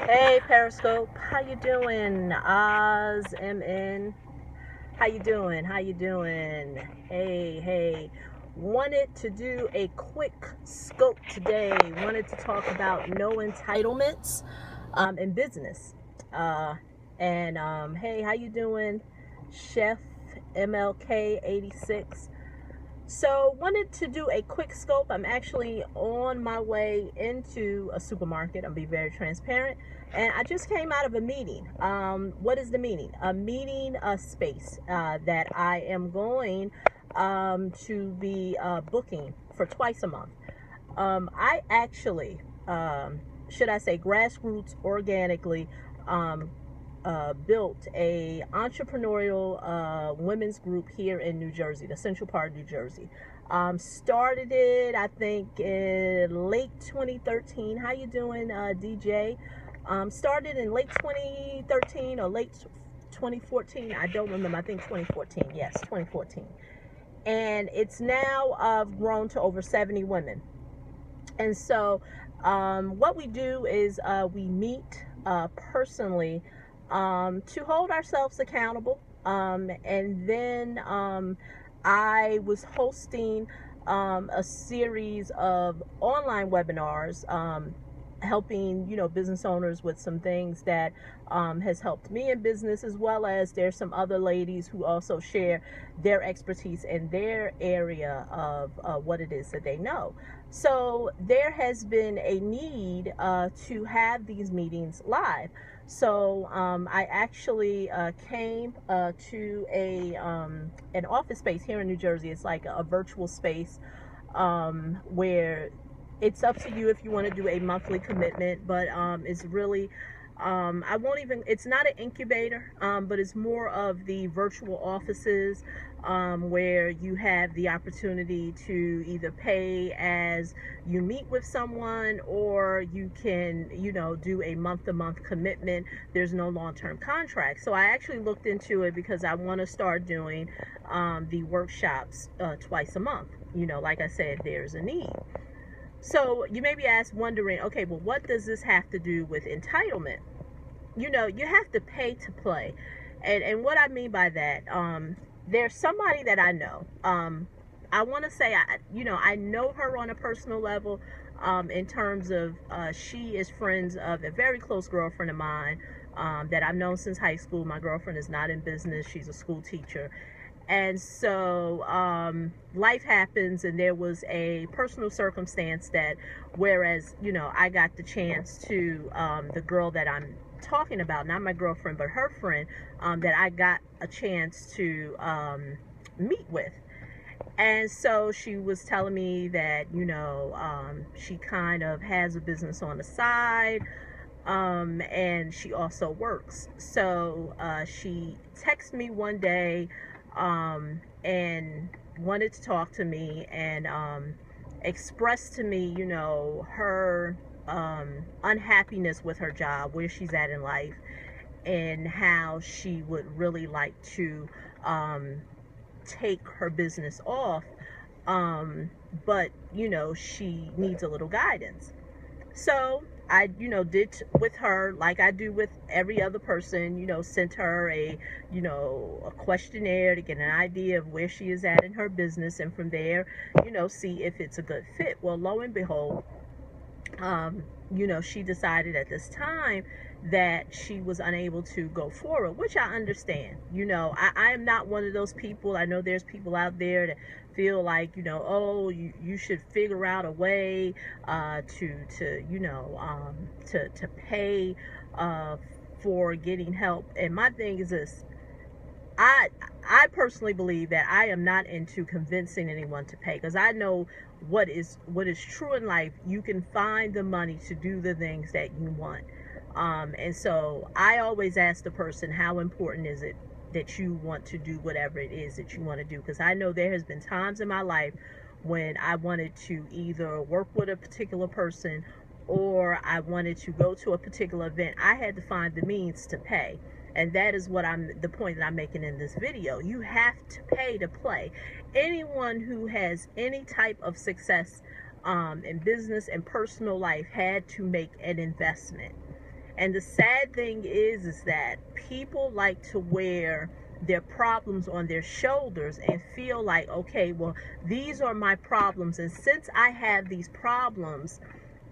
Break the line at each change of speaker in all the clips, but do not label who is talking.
Hey Periscope, how you doing? Oz MN, how you doing? How you doing? Hey. Wanted to do a quick scope today. Wanted to talk about no entitlements in business. Hey, how you doing, Chef MLK 86? So, wanted to do a quick scope. I'm actually on my way into a supermarket. I'll be very transparent. And I just came out of a meeting. What is the meeting? A meeting space that I am going to be booking for twice a month. I actually, should I say, grassroots organically built a entrepreneurial women's group here in New Jersey, the central part of New Jersey. Started it, I think, in late 2013. How you doing, DJ? Started in late 2013 or late 2014. I don't remember. I think 2014. Yes, 2014. And it's now grown to over 70 women. And so what we do is we meet personally to hold ourselves accountable. And then I was hosting a series of online webinars, helping business owners with some things that has helped me in business, as well as there's some other ladies who also share their expertise in their area of what it is that they know. So there has been a need to have these meetings live. So I actually came to an office space here in New Jersey. It's like a virtual space where it's up to you if you want to do a monthly commitment, but it's really I won't even, it's not an incubator, but it's more of the virtual offices where you have the opportunity to either pay as you meet with someone, or you can, do a month-to-month commitment. There's no long-term contract. So I actually looked into it because I want to start doing the workshops twice a month. Like I said, there's a need. So you may be wondering, okay, well, what does this have to do with entitlement? You have to pay to play. And what I mean by that, there's somebody that I know. I want to say, I know her on a personal level, in terms of she is friends of a very close girlfriend of mine that I've known since high school. My girlfriend is not in business. She's a school teacher. And so life happens, and there was a personal circumstance that, whereas, I got the chance to, the girl that I'm talking about, not my girlfriend, but her friend, that I got a chance to meet with. And so she was telling me that, she kind of has a business on the side, and she also works. So she texted me one day and wanted to talk to me, and expressed to me, her unhappiness with her job, where she's at in life, and how she would really like to take her business off, but she needs a little guidance. So I, did with her like I do with every other person, sent her a questionnaire to get an idea of where she is at in her business, and from there, see if it's a good fit. Well, lo and behold, she decided at this time that she was unable to go forward, which I understand. I am not one of those people. I know there's people out there that feel like, oh, you should figure out a way to pay for getting help. And my thing is this: I personally believe that I am not into convincing anyone to pay, because I know what is true in life. You can find the money to do the things that you want. And so I always ask the person, how important is it that you want to do whatever it is that you want to do? Because I know there has been times in my life when I wanted to either work with a particular person, or I wanted to go to a particular event. I had to find the means to pay. And that is the point that I'm making in this video. You have to pay to play. Anyone who has any type of success in business and personal life had to make an investment. And the sad thing is that people like to wear their problems on their shoulders and feel like, okay, well, these are my problems, and since I have these problems,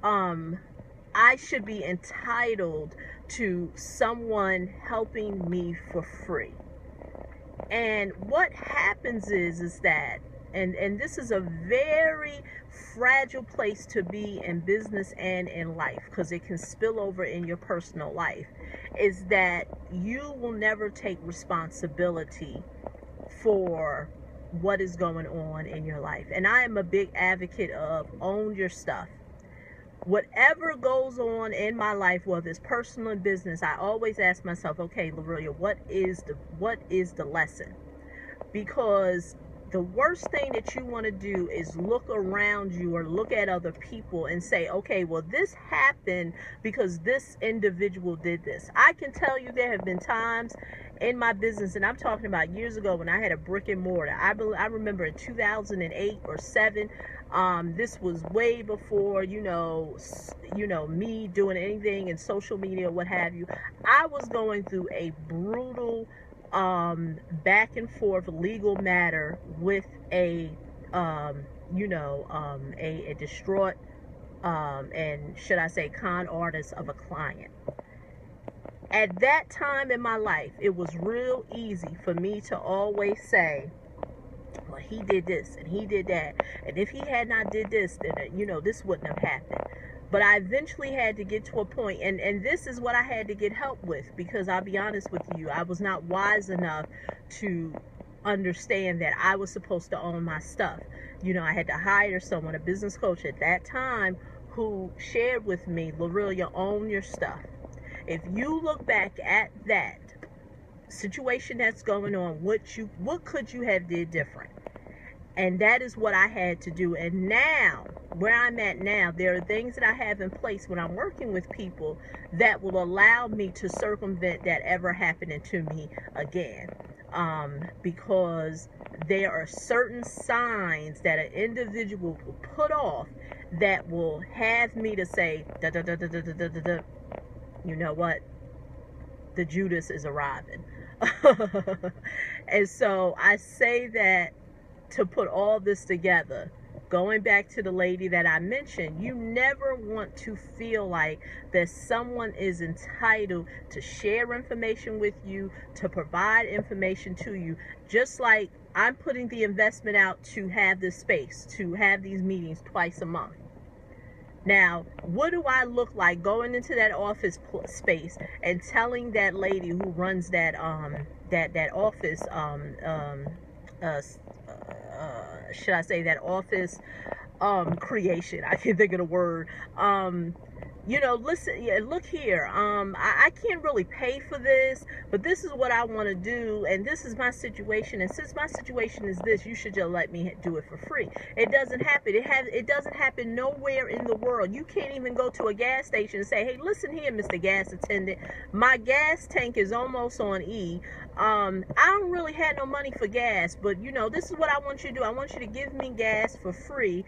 I should be entitled to someone helping me for free. And what happens is that, and this is a very fragile place to be in business and in life, because it can spill over in your personal life, is that you will never take responsibility for what is going on in your life. And I am a big advocate of own your stuff. Whatever goes on in my life, whether it's personal and business, I always ask myself, okay, Lorelia, what is the lesson? Because the worst thing that you want to do is look around you or look at other people and say, okay, well, this happened because this individual did this. I can tell you there have been times in my business, and I'm talking about years ago when I had a brick and mortar. I remember in 2008 or 7. This was way before, me doing anything in social media, what have you. I was going through a brutal back and forth legal matter with a distraught and should I say con artist of a client. At that time in my life, it was real easy for me to always say, well, he did this and he did that, and if he had not did this, then this wouldn't have happened. But I eventually had to get to a point, and this is what I had to get help with, because I'll be honest with you, I was not wise enough to understand that I was supposed to own my stuff. I had to hire someone, a business coach at that time, who shared with me, Lorelia, own your stuff. If you look back at that situation that's going on, what could you have did different? And that is what I had to do. And now, where I'm at now, there are things that I have in place when I'm working with people that will allow me to circumvent that ever happening to me again. Because there are certain signs that an individual will put off that will have me to say, you know what? The Judas is arriving. And so I say that to put all this together, going back to the lady that I mentioned, you never want to feel like that someone is entitled to share information with you, to provide information to you, just like I'm putting the investment out to have this space, to have these meetings twice a month. Now, what do I look like going into that office space and telling that lady who runs that office, should I say that office creation? I can't think of the word. Listen, look here, I can't really pay for this, but this is what I want to do, and this is my situation, and since my situation is this, you should just let me do it for free. It doesn't happen. It doesn't happen nowhere in the world. You can't even go to a gas station and say, hey, listen here, Mr. Gas Attendant, my gas tank is almost on E. I don't really have no money for gas, but this is what I want you to do. I want you to give me gas for free,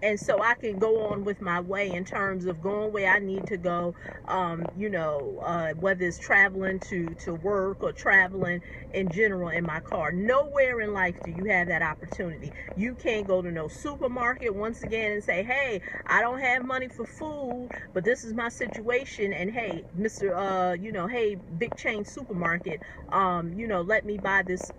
and so I can go on with my way in terms of going where I need to go, whether it's traveling to work or traveling in general in my car. Nowhere in life do you have that opportunity. You can't go to no supermarket once again and say, hey, I don't have money for food, but this is my situation, and hey, hey, big chain supermarket, let me buy this,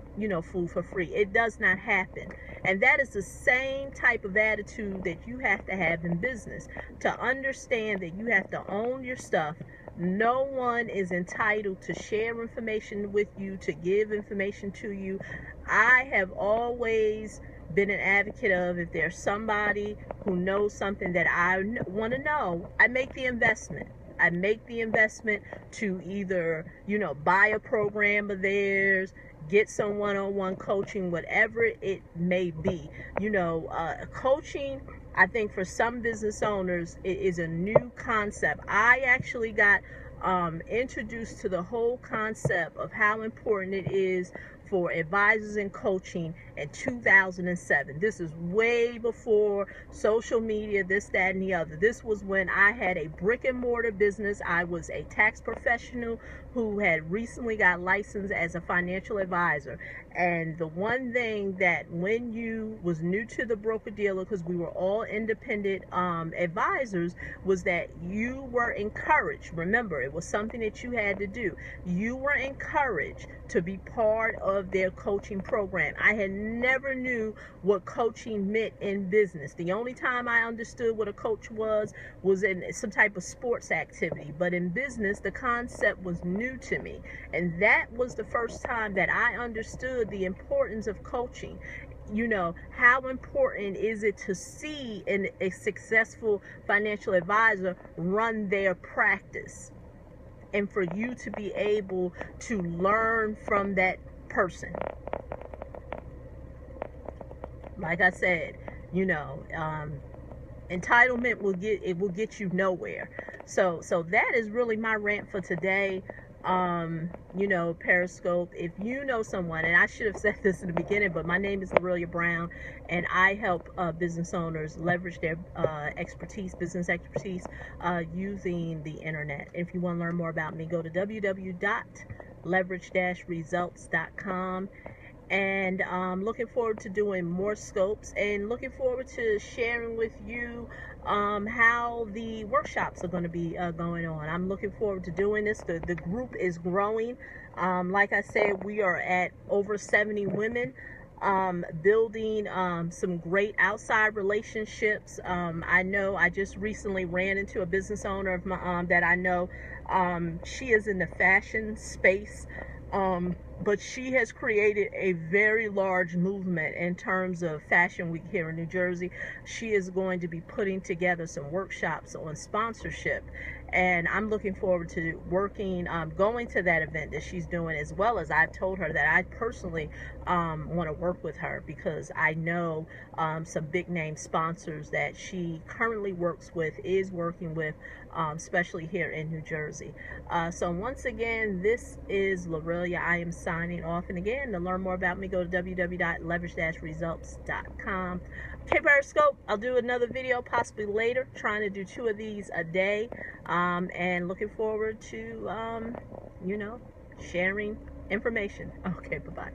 food for free. It does not happen. And that is the same type of attitude that you have to have in business, to understand that you have to own your stuff. No one is entitled to share information with you, to give information to you. I have always been an advocate of, if there's somebody who knows something that I want to know, I make the investment. I make the investment to either, buy a program of theirs, get some one-on-one coaching, whatever it may be. Coaching, I think for some business owners, it is a new concept. I actually got introduced to the whole concept of how important it is for advisors and coaching in 2007. This is way before social media, this, that, and the other. This was when I had a brick and mortar business. I was a tax professional who had recently got licensed as a financial advisor. And the one thing that when you was new to the broker-dealer, because we were all independent advisors, was that you were encouraged. Remember, it was something that you had to do. You were encouraged to be part of their coaching program. I had never knew what coaching meant in business. The only time I understood what a coach was in some type of sports activity. But in business, the concept was new to me. And that was the first time that I understood the importance of coaching. You know, how important is it to see a successful financial advisor run their practice, and for you to be able to learn from that person. Like I said, you know, entitlement will get you nowhere. So that is really my rant for today. You know, Periscope, if you know someone, and I should have said this in the beginning, but my name is Brown, and I help business owners leverage their business expertise, using the internet. If you want to learn more about me, go to www.leverage-results.com. And looking forward to doing more scopes, and looking forward to sharing with you how the workshops are going to be going on. I'm looking forward to doing this. The group is growing. Like I said, we are at over 70 women, building some great outside relationships. I know I just recently ran into a business owner of my, that I know. She is in the fashion space. But she has created a very large movement in terms of Fashion Week here in New Jersey. She is going to be putting together some workshops on sponsorship, and I'm looking forward to going to that event that she's doing, as well as I've told her that I personally want to work with her, because I know some big name sponsors that she currently is working with, especially here in New Jersey. So once again, this is Lorelia. I am signing off. And again, to learn more about me, go to www.leverage-results.com. Okay, Periscope, I'll do another video possibly later, trying to do 2 of these a day, and looking forward to, you know, sharing information. Okay, bye-bye.